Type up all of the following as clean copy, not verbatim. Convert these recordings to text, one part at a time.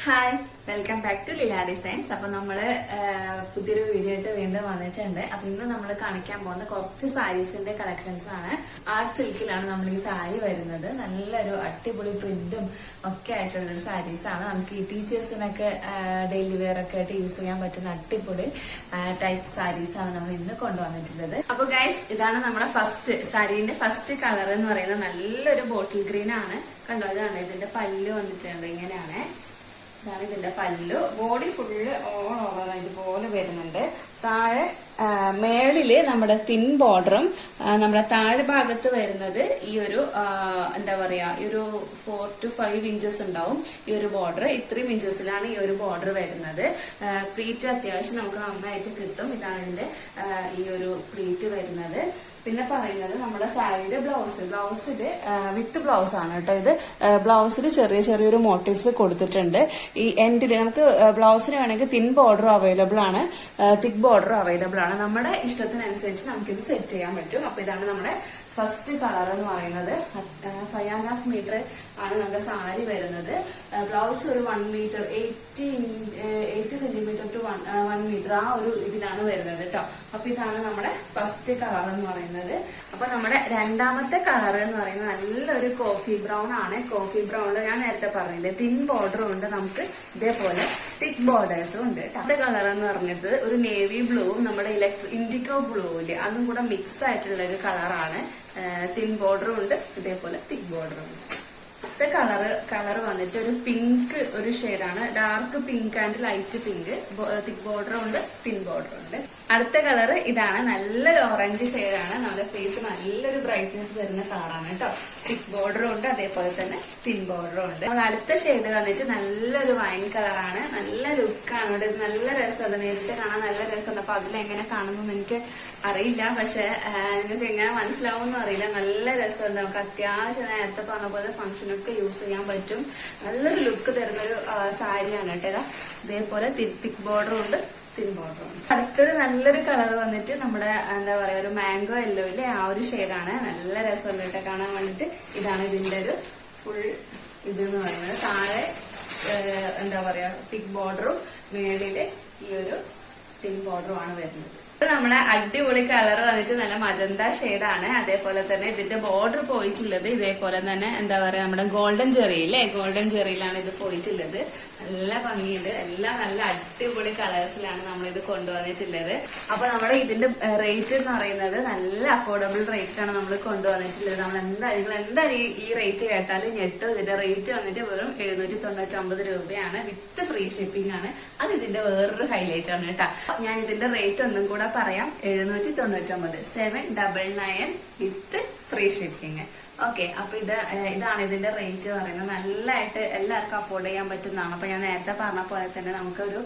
Hi, welcome back to Leela designs. അപ്പൊ നമ്മള് പുതിയൊരു വീഡിയോ ആയിട്ട് വീണ്ടും വന്നിട്ടുണ്ട്. അപ്പൊ ഇന്ന് നമ്മൾ കാണിക്കാൻ പോകുന്ന കുറച്ച് സാരീസിന്റെ കളക്ഷൻസ് ആണ്. ആർട്ട് സിൽക്കിലാണ് നമ്മൾ ഈ സാരി വരുന്നത്. നല്ലൊരു അടിപൊളി പ്രിന്റും ഒക്കെ ആയിട്ടുള്ള ഒരു സാരീസ് ആണ്. നമുക്ക് ഈ ടീച്ചേഴ്സിനൊക്കെ ഡെയിലി വെയർ ഒക്കെ ആയിട്ട് യൂസ് ചെയ്യാൻ പറ്റുന്ന അടിപൊളി ടൈപ്പ് സാരീസ് ആണ് നമ്മൾ ഇന്ന് കൊണ്ടുവന്നിട്ടുള്ളത്. അപ്പൊ ഗൈസ്, ഇതാണ് നമ്മുടെ സാരീന്റെ ഫസ്റ്റ് കളർ എന്ന് പറയുന്നത് നല്ലൊരു ബോട്ടിൽ ഗ്രീൻ ആണ്. കണ്ടോ, ഇതാണ് ഇതിന്റെ പല്ല് വന്നിട്ടുണ്ട്. ഇങ്ങനെയാണ്, ഇതാണ് ഇതിന്റെ പല്ലു. ബോഡി ഫുള്ള് ഓൾ ഓവർ ഇതുപോലെ വരുന്നുണ്ട്. താഴെ മേളില് നമ്മുടെ തിൻ ബോർഡറും നമ്മുടെ താഴെ ഭാഗത്ത് വരുന്നത് ഈ ഒരു എന്താ പറയാ, ഈ ഒരു 4 to 5 ഇഞ്ചസ് ഉണ്ടാവും ഈ ഒരു ബോർഡർ. ഇത്രയും ഇഞ്ചസിലാണ് ഈ ഒരു ബോർഡർ വരുന്നത്. പ്ലീറ്റ് അത്യാവശ്യം നമുക്ക് നന്നായിട്ട് കിട്ടും. ഇതാണ് ഇതിന്റെ ഈ ഒരു പ്ലീറ്റ് വരുന്നത്. പിന്നെ പറയുന്നത് നമ്മുടെ സാരിയുടെ ബ്ലൗസില് വിത്ത് ബ്ലൗസ് ആണ് കേട്ടോ. ഇത് ബ്ലൗസിൽ ചെറിയൊരു മോട്ടീവ്സ് കൊടുത്തിട്ടുണ്ട്. ഈ എൻഡില് നമുക്ക് ബ്ലൗസിന് വേണമെങ്കിൽ തിൻ ബോർഡർ അവൈലബിൾ ആണ്, തിക് ബോർഡർ അവൈലബിൾ ആണ്. നമ്മുടെ ഇഷ്ടത്തിനനുസരിച്ച് നമുക്കിത് സെറ്റ് ചെയ്യാൻ പറ്റും. അപ്പൊ ഇതാണ് നമ്മുടെ ഫസ്റ്റ് കളർ എന്ന് പറയുന്നത്. 5.5 മീറ്റർ ആണ് നമ്മുടെ സാരി വരുന്നത്. ബ്ലൗസ് ഒരു 1 മീറ്റർ 80 സെന്റിമീറ്റർ ടു 1 മീറ്റർ ആ ഒരു ഇതിലാണ് വരുന്നത് കേട്ടോ. അപ്പൊ ഇതാണ് നമ്മുടെ ഫസ്റ്റ് കളർ എന്ന് പറയുന്നത്. അപ്പൊ നമ്മുടെ രണ്ടാമത്തെ കളർ എന്ന് പറയുന്നത് നല്ലൊരു കോഫി ബ്രൗൺ ആണ്. കോഫി ബ്രൗണിൽ ഞാൻ നേരത്തെ പറഞ്ഞില്ലേ, തിൻ ബോർഡറും ഉണ്ട്, നമുക്ക് ഇതേപോലെ തിക് ബോർഡേഴ്സും ഉണ്ട്. അടുത്ത കളർ എന്ന് പറഞ്ഞത് ഒരു നേവി ബ്ലൂവും നമ്മുടെ ഇൻഡിഗോ ബ്ലൂവില് അതും കൂടെ മിക്സ് ആയിട്ടുള്ള ഒരു കളറാണ്. തിൻ ബോർഡറും ഉണ്ട്, ഇതേപോലെ തിക് ബോർഡറും ഉണ്ട്. അടുത്ത കളർ വന്നിട്ട് ഒരു പിങ്ക് ഒരു ഷെയ്ഡാണ്. Dark pink and light pink. Thick ബോർഡറും ഉണ്ട്, തിൻ ബോർഡറും ഉണ്ട്. അടുത്ത കളർ ഇതാണ്, നല്ലൊരു ഓറഞ്ച് ഷെയ്ഡാണ്. നമ്മുടെ ഫേസ് നല്ലൊരു ബ്രൈറ്റ്നെസ് തരുന്ന കളറാണ് കേട്ടോ. തിക് ബോർഡറും ഉണ്ട്, അതേപോലെ തന്നെ തിൻ ബോർഡറും ഉണ്ട്. അടുത്ത ഷെയ്ഡ് വന്നിട്ട് നല്ലൊരു വൈൻ കളറാണ്. നല്ല ലുക്കാണ്. ഇവിടെ നല്ല രസമുണ്ട്, നേരിട്ട് കാണാൻ നല്ല രസമുണ്ട്. അപ്പൊ അതിലെങ്ങനെ കാണുന്നു എനിക്ക് അറിയില്ല, പക്ഷെ നിങ്ങൾക്ക് എങ്ങനെ മനസ്സിലാവുമെന്നും അറിയില്ല. നല്ല രസമുണ്ട്. നമുക്ക് അത്യാവശ്യം നേരത്തെ പറഞ്ഞ പോലെ ഫംഗ്ഷനൊക്കെ യൂസ് ചെയ്യാൻ പറ്റും. നല്ലൊരു ലുക്ക് തരുന്നൊരു സാരിയാണ് കേട്ടോ. ഇതേപോലെ തിക് ബോർഡറും ഉണ്ട്, തിൻ ബോർഡറും ഉണ്ട്. അടുത്തൊരു നല്ലൊരു കളർ വന്നിട്ട് നമ്മുടെ എന്താ പറയാ, ഒരു മാംഗോ യെല്ലോ ഇല്ലേ, ആ ഒരു ഷെയ്ഡാണ്. നല്ല രസമുണ്ട് കേട്ടോ കാണാൻ വേണ്ടിട്ട്. ഇതാണ് ഇതിന്റെ ഒരു ഫുൾ ഇതെന്ന് പറയുന്നത്. താഴെ എന്താ പറയാ, തിക് ബോർഡറും മേളില് ഈ ഒരു തിൻ ബോർഡറും ആണ് വരുന്നത്. നമ്മുടെ അടിപൊളി കളർ വന്നിട്ട് നല്ല മജന്ത ഷെയ്ഡാണ്. അതേപോലെ തന്നെ ഇതിന്റെ ബോർഡർ പോയിട്ടുള്ളത് ഇതേപോലെ തന്നെ എന്താ പറയാ, നമ്മുടെ ഗോൾഡൻ ജെറിയില്ലേ, ഗോൾഡൻ ജെറിയിലാണ് ഇത് പോയിട്ടുള്ളത്. നല്ല ഭംഗിയുണ്ട്. എല്ലാം നല്ല അടിപൊളി കളേഴ്സിലാണ് നമ്മൾ ഇത് കൊണ്ടുവന്നിട്ടുള്ളത്. അപ്പൊ നമ്മുടെ ഇതിന്റെ റേറ്റ് എന്ന് പറയുന്നത് നല്ല അഫോർഡബിൾ റേറ്റ് ആണ് നമ്മൾ കൊണ്ടുവന്നിട്ടുള്ളത്. നമ്മൾ എന്തായാലും ഈ റേറ്റ് കേട്ടാൽ ഞെട്ടും. ഇതിന്റെ റേറ്റ് വന്നിട്ട് വെറും 799 രൂപയാണ്. വിത്ത് ഫ്രീ ഷിപ്പിംഗ് ആണ്. അത് ഇതിന്റെ വേറൊരു ഹൈലൈറ്റ് ആണ് കേട്ടോ. ഞാൻ ഇതിന്റെ റേറ്റ് ഒന്നും കൂടെ പറയാം. 799, 799 വിത്ത് ഫ്രീ ഷിപ്പിംഗ്. ഓക്കെ, അപ്പൊ ഇതാണ് ഇതിന്റെ റേറ്റ് പറയുന്നത്. നല്ലതായിട്ട് എല്ലാവർക്കും അഫോർഡ് ചെയ്യാൻ പറ്റുന്നതാണ്. അപ്പൊ ഞാൻ നേരത്തെ പറഞ്ഞ പോലെ തന്നെ നമുക്കൊരു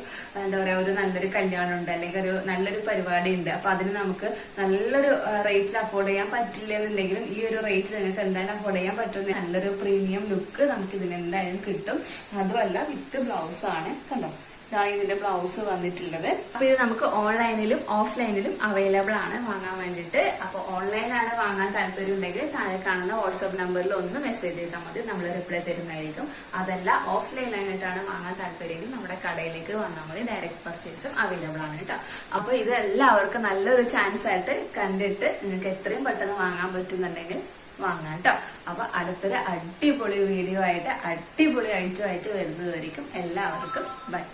എന്താ പറയാ, ഒരു നല്ലൊരു കല്യാണം ഉണ്ട്, അല്ലെങ്കിൽ ഒരു നല്ലൊരു പരിപാടി ഉണ്ട്. അപ്പൊ അതിന് നമുക്ക് നല്ലൊരു റേറ്റിൽ അഫോർഡ് ചെയ്യാൻ പറ്റില്ല എന്നുണ്ടെങ്കിലും ഈ ഒരു റേറ്റിൽ നിങ്ങൾക്ക് എന്തായാലും അഫോർഡ് ചെയ്യാൻ പറ്റുന്ന നല്ലൊരു പ്രീമിയം ലുക്ക് നമുക്ക് ഇതിന് എന്തായാലും കിട്ടും. അതുമല്ല വിത്ത് ബ്ലൗസ് ആണ്. കണ്ടോ, ഇതാണ് ഇതിന്റെ ബ്ലൗസ് വന്നിട്ടുള്ളത്. അപ്പൊ ഇത് നമുക്ക് ഓൺലൈനിലും ഓഫ്ലൈനിലും അവൈലബിൾ ആണ് വാങ്ങാൻ വേണ്ടിയിട്ട്. അപ്പൊ ഓൺലൈനിലാണ് വാങ്ങാൻ താല്പര്യം ഉണ്ടെങ്കിൽ താഴെ കാണുന്ന വാട്സ്ആപ്പ് നമ്പറിൽ ഒന്ന് മെസ്സേജ് ചെയ്താൽ മതി, നമ്മൾ റിപ്ലൈ തരുന്നതായിരിക്കും. അതല്ല ഓഫ്ലൈനായിട്ടാണ് വാങ്ങാൻ താല്പര്യമെങ്കിൽ നമ്മുടെ കടയിലേക്ക് വന്നാൽ മതി. ഡയറക്റ്റ് പർച്ചേസും അവൈലബിൾ ആണ് കേട്ടോ. അപ്പൊ ഇത് എല്ലാവർക്കും നല്ലൊരു ചാൻസ് ആയിട്ട് കണ്ടിട്ട് നിങ്ങൾക്ക് എത്രയും പെട്ടെന്ന് വാങ്ങാൻ പറ്റുന്നുണ്ടെങ്കിൽ വാങ്ങാം കേട്ടോ. അപ്പൊ അടുത്തൊരു അടിപൊളി വീഡിയോ ആയിട്ട് അടിപൊളി ഐറ്റം ആയിട്ട് വരുന്നതായിരിക്കും. എല്ലാവർക്കും ബൈ.